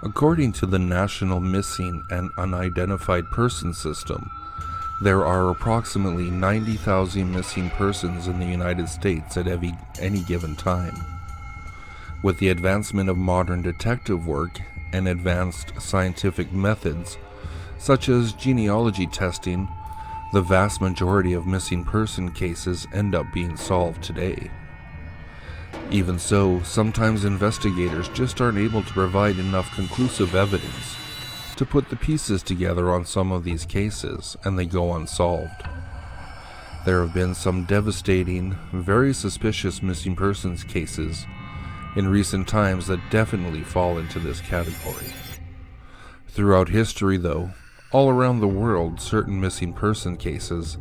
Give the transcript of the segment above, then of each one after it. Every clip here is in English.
According to the National Missing and Unidentified Persons System, there are approximately 90,000 missing persons in the United States at any given time. With the advancement of modern detective work and advanced scientific methods, such as genealogy testing, the vast majority of missing person cases end up being solved today. Even so, sometimes investigators just aren't able to provide enough conclusive evidence to put the pieces together on some of these cases, and they go unsolved. There have been some devastating, very suspicious missing persons cases in recent times that definitely fall into this category. Throughout history, though, all around the world, certain missing person cases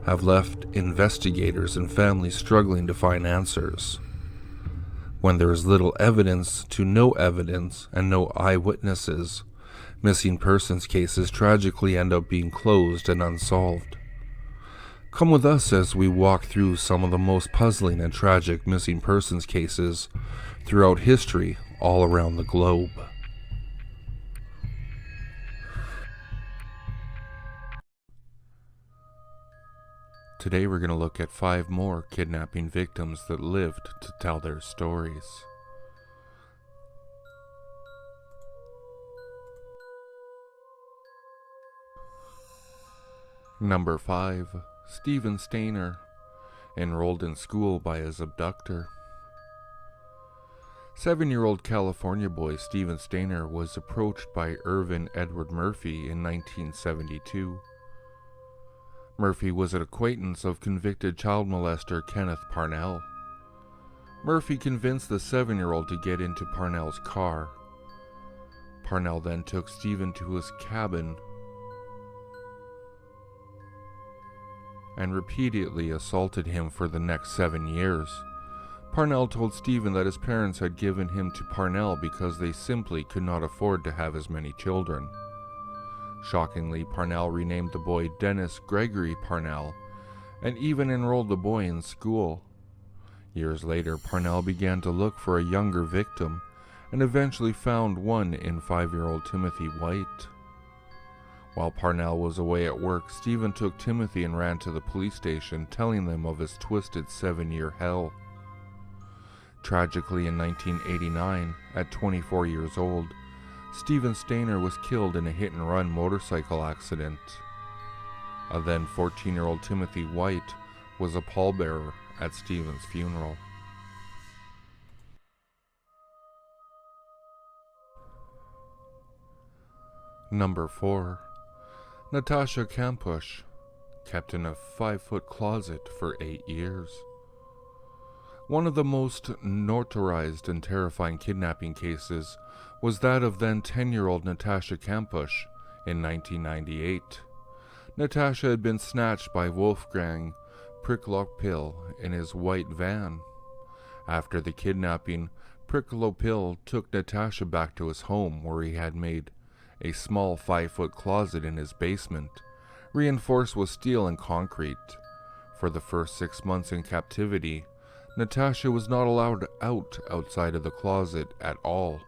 have left investigators and families struggling to find answers. When there is little evidence to no evidence and no eyewitnesses, missing persons cases tragically end up being closed and unsolved. Come with us as we walk through some of the most puzzling and tragic missing persons cases throughout history all around the globe. Today we're going to look at 5 more kidnapping victims that lived to tell their stories. Number 5. Stephen Stainer, enrolled in school by his abductor. 7-year-old California boy Stephen Stainer was approached by Irvin Edward Murphy in 1972. Murphy was an acquaintance of convicted child molester Kenneth Parnell. Murphy convinced the 7-year-old to get into Parnell's car. Parnell then took Stephen to his cabin and repeatedly assaulted him for the next 7 years. Parnell told Stephen that his parents had given him to Parnell because they simply could not afford to have as many children. Shockingly, Parnell renamed the boy Dennis Gregory Parnell and even enrolled the boy in school. Years later, Parnell began to look for a younger victim and eventually found one in 5-year-old Timothy White. While Parnell was away at work, Stephen took Timothy and ran to the police station, telling them of his twisted 7-year hell. Tragically, in 1989, at 24 years old, Stephen Stainer was killed in a hit-and-run motorcycle accident. A then 14-year-old Timothy White was a pallbearer at Stephen's funeral. Number 4. Natasha Kampusch, kept in a 5-foot closet for 8 years. One of the most notarized and terrifying kidnapping cases was that of then 10-year-old Natasha Kampusch in 1998. Natasha had been snatched by Wolfgang Pricklopil in his white van. After the kidnapping, Pricklopil took Natasha back to his home, where he had made a small 5-foot closet in his basement, reinforced with steel and concrete. For the first 6 months in captivity, Natasha was not allowed outside of the closet at all,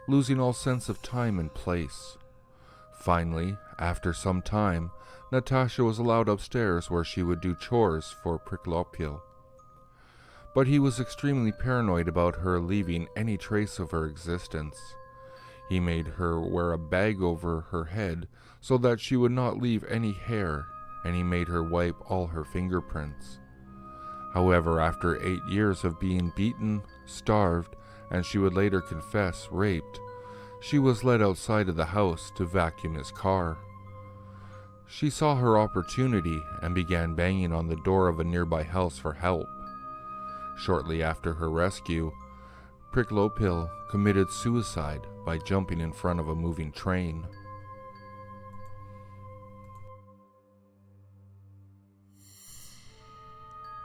losing all sense of time and place. Finally, after some time, Natasha was allowed upstairs where she would do chores for Pricklopil. But he was extremely paranoid about her leaving any trace of her existence. He made her wear a bag over her head so that she would not leave any hair, and he made her wipe all her fingerprints. However, after 8 years of being beaten, starved, and she would later confess raped, she was led outside of the house to vacuum his car. She saw her opportunity and began banging on the door of a nearby house for help. Shortly after her rescue, Pricklopil committed suicide by jumping in front of a moving train.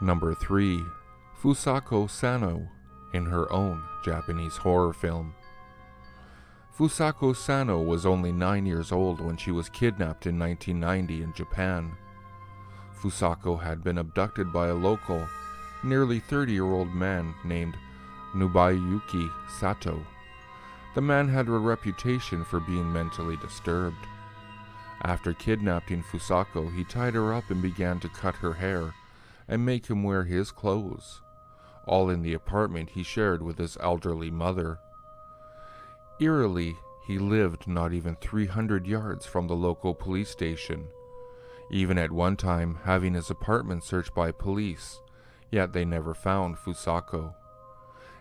Number 3. Fusako Sano, in her own Japanese horror film. Fusako Sano was only 9 years old when she was kidnapped in 1990 in Japan. Fusako had been abducted by a local, nearly 30-year-old man named Nobuyuki Sato. The man had a reputation for being mentally disturbed. After kidnapping Fusako, he tied her up and began to cut her hair and make him wear his clothes, all in the apartment he shared with his elderly mother. Eerily, he lived not even 300 yards from the local police station, even at one time having his apartment searched by police, yet they never found Fusako.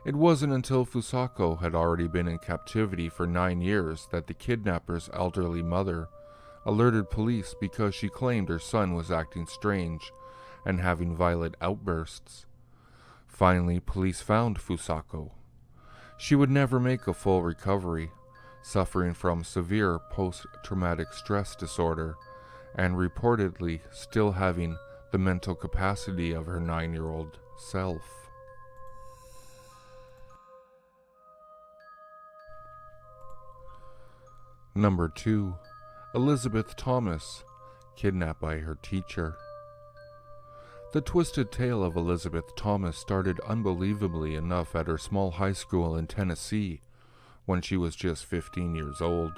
It wasn't until Fusako had already been in captivity for 9 years that the kidnapper's elderly mother alerted police because she claimed her son was acting strange and having violent outbursts. Finally, police found Fusako. She would never make a full recovery, suffering from severe post-traumatic stress disorder and reportedly still having the mental capacity of her 9-year-old self. Number 2. Elizabeth Thomas, kidnapped by her teacher. The twisted tale of Elizabeth Thomas started unbelievably enough at her small high school in Tennessee when she was just 15 years old.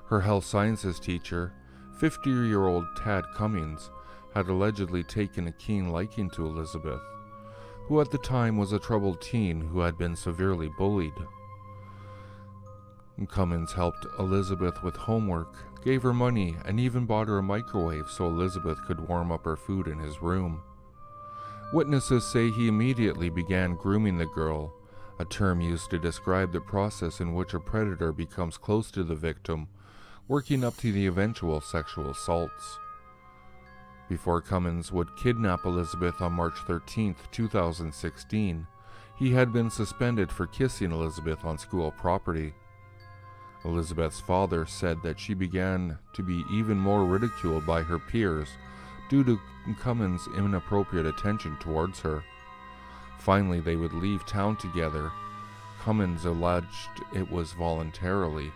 Her health sciences teacher, 50-year-old Tad Cummings, had allegedly taken a keen liking to Elizabeth, who at the time was a troubled teen who had been severely bullied. Cummins helped Elizabeth with homework, gave her money, and even bought her a microwave so Elizabeth could warm up her food in his room. Witnesses say he immediately began grooming the girl, a term used to describe the process in which a predator becomes close to the victim, working up to the eventual sexual assaults. Before Cummins would kidnap Elizabeth on March 13, 2016, he had been suspended for kissing Elizabeth on school property. Elizabeth's father said that she began to be even more ridiculed by her peers due to Cummins' inappropriate attention towards her. Finally, they would leave town together. Cummins alleged it was voluntarily,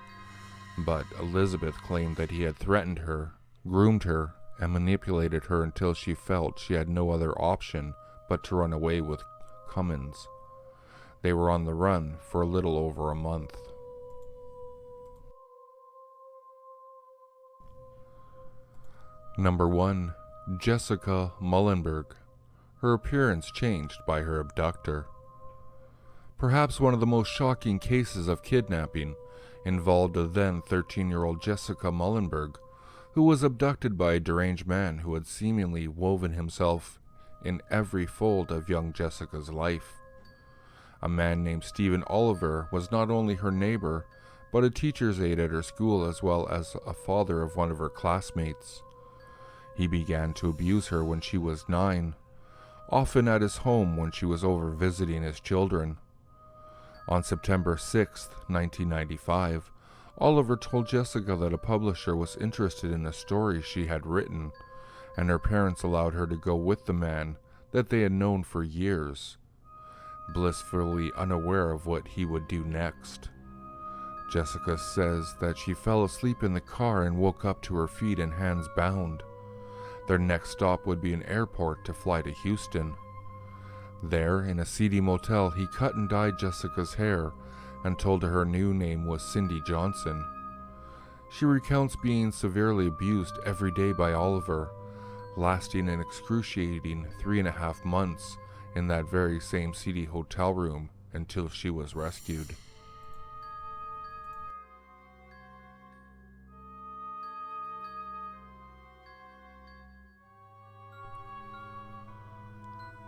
but Elizabeth claimed that he had threatened her, groomed her, and manipulated her until she felt she had no other option but to run away with Cummins. They were on the run for a little over a month. Number 1. Jessica Mullenberg. Her appearance changed by her abductor. Perhaps one of the most shocking cases of kidnapping involved a then 13-year-old Jessica Mullenberg, who was abducted by a deranged man who had seemingly woven himself in every fold of young Jessica's life. A man named Stephen Oliver was not only her neighbor, but a teacher's aide at her school as well as a father of one of her classmates. He began to abuse her when she was 9, often at his home when she was over visiting his children. On September 6, 1995, Oliver told Jessica that a publisher was interested in a story she had written, and her parents allowed her to go with the man that they had known for years, blissfully unaware of what he would do next. Jessica says that she fell asleep in the car and woke up to her feet and hands bound. Their next stop would be an airport to fly to Houston. There, in a seedy motel, he cut and dyed Jessica's hair and told her new name was Cindy Johnson. She recounts being severely abused every day by Oliver, lasting an excruciating 3.5 months in that very same seedy hotel room until she was rescued.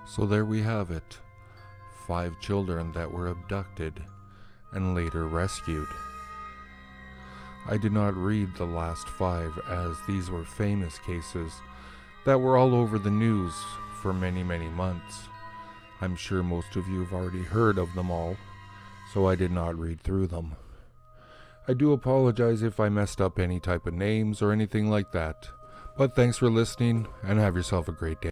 So there we have it, 5 children that were abducted and later rescued. I did not read the last 5 as these were famous cases that were all over the news for many months. I'm sure most of you have already heard of them all, so I did not read through them. I do apologize if I messed up any type of names or anything like that, but thanks for listening and have yourself a great day.